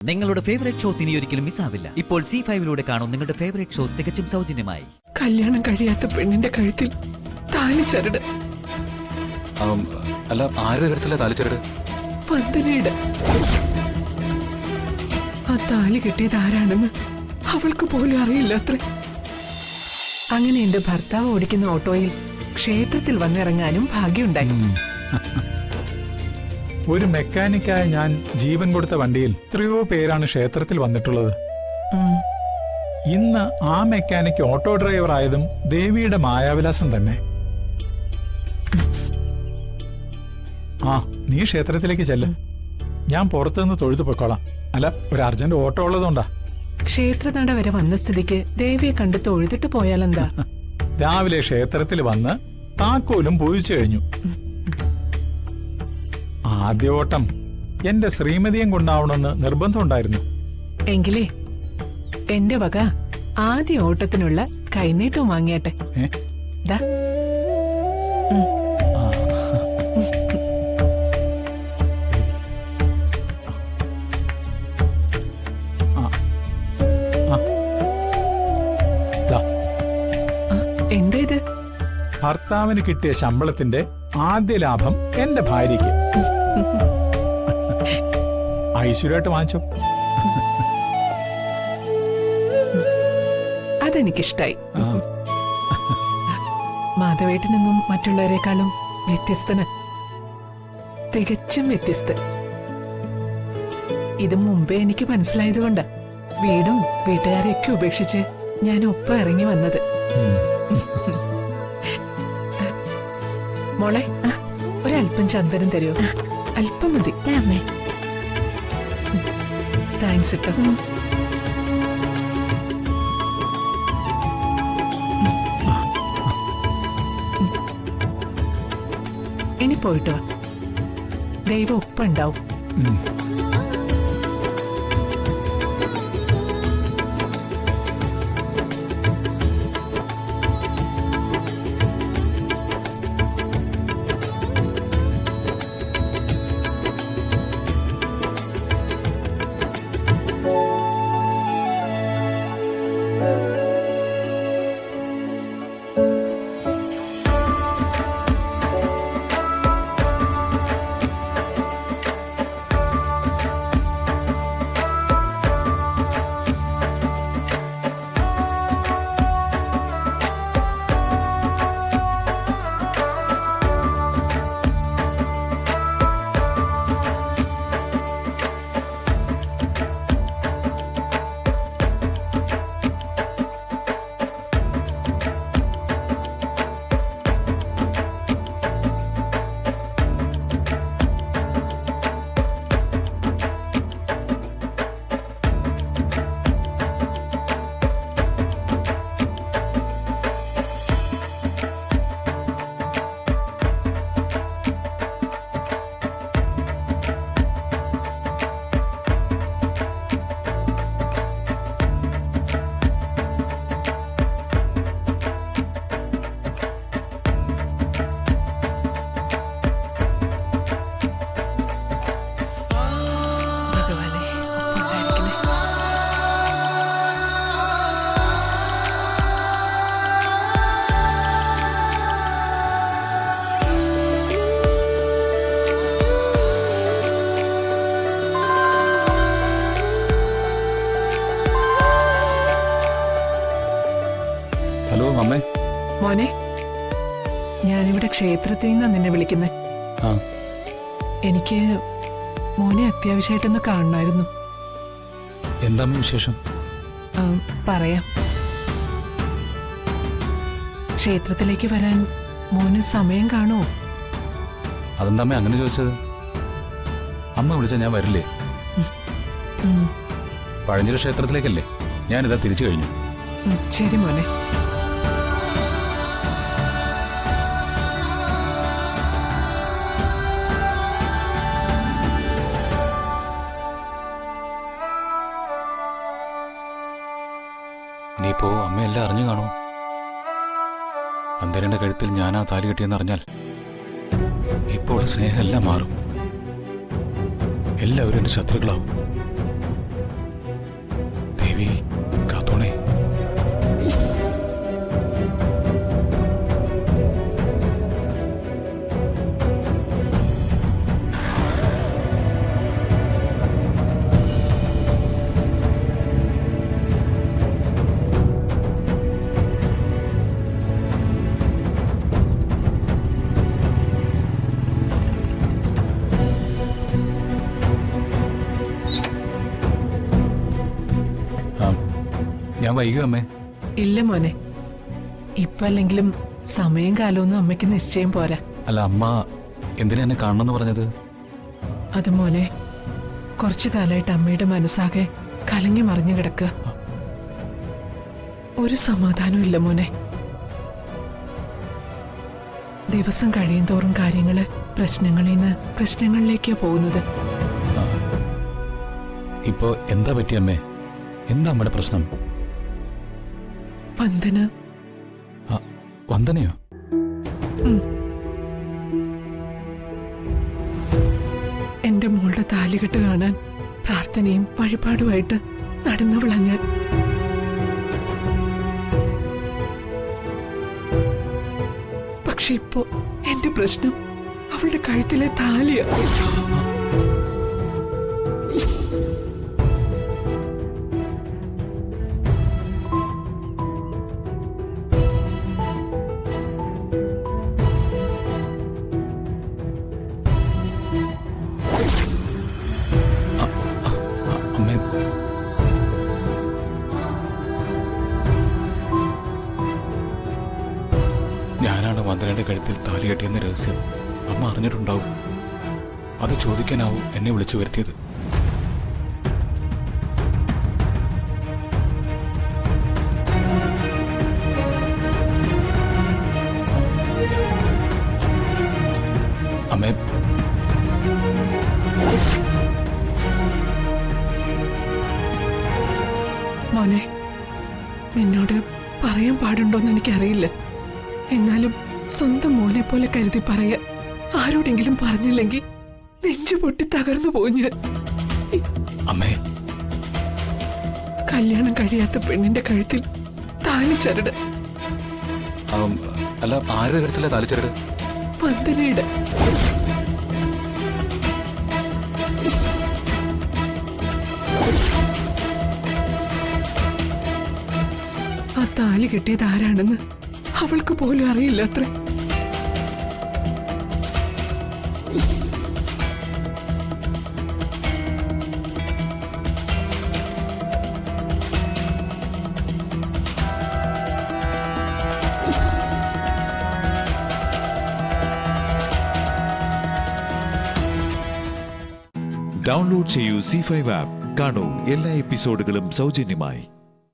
നിങ്ങളുടെ favourite shows ഇനി ഒരിക്കലും മിസ്സാവില്ല. ഇപ്പോൾ C5 കാണും നിങ്ങളുടെ ഫേവറേറ്റ് ഷോസ് തികച്ചും സൗജന്യമായി. കല്യാണം കഴിയാത്ത പെണ്ണിന്റെ കഴുത്തിൽ താലിച്ചരട്. അല്ല, ആരുടെ കഴുത്തിലെ താലിച്ചരട്? പന്തനയുടെ. ആ താലി കെട്ടിയത് ആരാണെന്ന് അവൾക്ക് പോലും അറിയില്ല അത്ര. അങ്ങനെ എന്റെ ഭർത്താവ് ഓടിക്കുന്ന ഓട്ടോയിൽ ക്ഷേത്രത്തിൽ വന്നിറങ്ങാനും ഭാഗ്യമുണ്ടായി. ഒരു മെക്കാനിക്കായ ഞാൻ ജീവൻ കൊടുത്ത വണ്ടിയിൽ എത്രയോ പേരാണ് ക്ഷേത്രത്തിൽ വന്നിട്ടുള്ളത്. ഇന്ന് ആ മെക്കാനിക് ഓട്ടോ ഡ്രൈവർ ആയതും ദേവിയുടെ മായാവിലാസം തന്നെ. ആ, നീ ക്ഷേത്രത്തിലേക്ക് ചെല്ല്, ഞാൻ പുറത്തുനിന്ന് തൊഴുതു പൊയ്ക്കോളാം. അല്ല, ഒരു അർജന്റ് ഓട്ടോ ഉള്ളതുകൊണ്ടാ. ക്ഷേത്രനട വരെ വന്ന സ്ഥിതിക്ക് ദേവിയെ കണ്ട് തൊഴുതിട്ട് പോയാലെന്താ? രാവിലെ ക്ഷേത്രത്തിൽ വന്ന് താക്കോലും പൂജിച്ചു കഴിഞ്ഞു. ആദ്യ ഓട്ടം എന്റെ ശ്രീമതിയും കൊണ്ടാവണമെന്ന് നിർബന്ധമുണ്ടായിരുന്നു. എങ്കിലേ എന്റെ വക ആദ്യ ഓട്ടത്തിനുള്ള കൈനീട്ടവും വാങ്ങിയട്ടെ. ദാ. എന്താ ഇത്? ഭർത്താവിന് കിട്ടിയ ശമ്പളത്തിന്റെ ആദ്യ ലാഭം എന്റെ ഭാര്യയ്ക്ക്. ഐശ്വര്യമായിട്ട് വാങ്ങിച്ചോ. അതെനിക്കിഷ്ടായി. മാധവേട്ടനെന്നും മറ്റുള്ളവരെക്കാളും വ്യത്യസ്തന്, തികച്ചും വ്യത്യസ്തൻ. ഇത് മുമ്പേ എനിക്ക് മനസ്സിലായതുകൊണ്ടാ വീടും വീട്ടുകാരെയൊക്കെ ഉപേക്ഷിച്ച് ഞാൻ ഒപ്പം ഇറങ്ങി വന്നത്. മോളെ, ഒരല്പം ചന്ദനം തരുമോ? അല്പം മതി. താങ്ക്സ് കേട്ടോ. ഇനി പോയിട്ട് വാ, ദൈവം ഒപ്പം ഉണ്ടാവും. ഹലോ അമ്മേ. മോനെ, ഞാനിവിടെ ക്ഷേത്രത്തിൽ നിന്നാണ് നിന്നെ വിളിക്കുന്നത്. എനിക്ക് മോനെ അത്യാവശ്യമായിട്ടൊന്ന് കാണണമായിരുന്നു. എന്താ വിശേഷം? പറയാം. ക്ഷേത്രത്തിലേക്ക് വരാൻ മോന് സമയം കാണുമോ? അതെന്താ അമ്മ അങ്ങനെ ചോദിച്ചത്? അമ്മ വിളിച്ചാൽ ഞാൻ വരില്ലേ? പഴഞ്ഞിര ക്ഷേത്രത്തിലേക്കല്ലേ? ഞാനിതാ തിരിച്ചു കഴിഞ്ഞു. ശരി മോനെ. ഇനിയിപ്പോ അമ്മയെല്ലാം അറിഞ്ഞു കാണൂ. അന്തരന്റെ കഴുത്തിൽ ഞാനാ താലി കെട്ടിയെന്നറിഞ്ഞാൽ ഇപ്പോൾ സ്നേഹം എല്ലാം മാറും. എല്ലാവരും എന്റെ ശത്രുക്കളാവും. ഞാൻ വൈകും അമ്മേ. ഇല്ല മോനെ, ഇപ്പൊ അല്ലെങ്കിലും സമയം കാലമൊന്നും അമ്മയ്ക്ക് നിശ്ചയം പോരാ. അല്ല, അമ്മ എന്തിനാ എന്നെ കാണണമെന്ന് പറഞ്ഞത്? അത് മോനെ, കുറച്ചു കാലമായിട്ട് അമ്മയുടെ മനസ്സാകെ കലങ്ങി മറിഞ്ഞു കിടക്കുക. ഒരു സമാധാനവും ഇല്ല മോനെ. ദിവസം കഴിയും തോറും കാര്യങ്ങള് പ്രശ്നങ്ങളിൽ നിന്ന് പ്രശ്നങ്ങളിലേക്കാ പോകുന്നത്. ഇപ്പോ എന്താ പറ്റി അമ്മേ? എന്താ അമ്മയുടെ പ്രശ്നം? വന്ദന. വന്ദനയോ? എന്റെ മോളുടെ താലികെട്ട് കാണാൻ പ്രാർത്ഥനയും വഴിപാടുമായിട്ട് നടന്നവളാ ഞാൻ. പക്ഷെ ഇപ്പോ എന്റെ പ്രശ്നം അവളുടെ കഴുത്തിലെ താലിയാ. അമ്മേ, ഞാനാണ് വന്ദനയുടെ കഴുത്തിൽ താലി കെട്ടിയെന്ന രഹസ്യം അമ്മ അറിഞ്ഞിട്ടുണ്ടാവും. അത് ചോദിക്കാനാവും എന്നെ വിളിച്ചു വരുത്തിയത്. അമ്മേ, മോനെ, നിന്നോട് പറയാൻ പാടുണ്ടോന്ന് എനിക്കറിയില്ല. എന്നാലും സ്വന്തം മോനെ പോലെ കരുതി പറയാ. ആരോടെങ്കിലും പറഞ്ഞില്ലെങ്കിൽ നെഞ്ചു പൊട്ടി തകർന്നു പോയി ഞാൻ. അമ്മേ, കല്യാണം കഴിയാത്ത പെണ്ണിന്റെ കഴുത്തിൽ താലി ചരട്. അല്ല, ആരുടെ കഴുത്തിലെ താലി ചരട്? വന്ദനയുടെ. ആ താലി കെട്ടിയത് ആരാണെന്ന് അവൾക്ക് പോലും അറിയില്ല അത്ര. ഡൗൺലോഡ് ചെയ്യൂ C5 ആപ്പ്. കാണൂ എല്ലാ എപ്പിസോഡുകളും സൗജന്യമായി.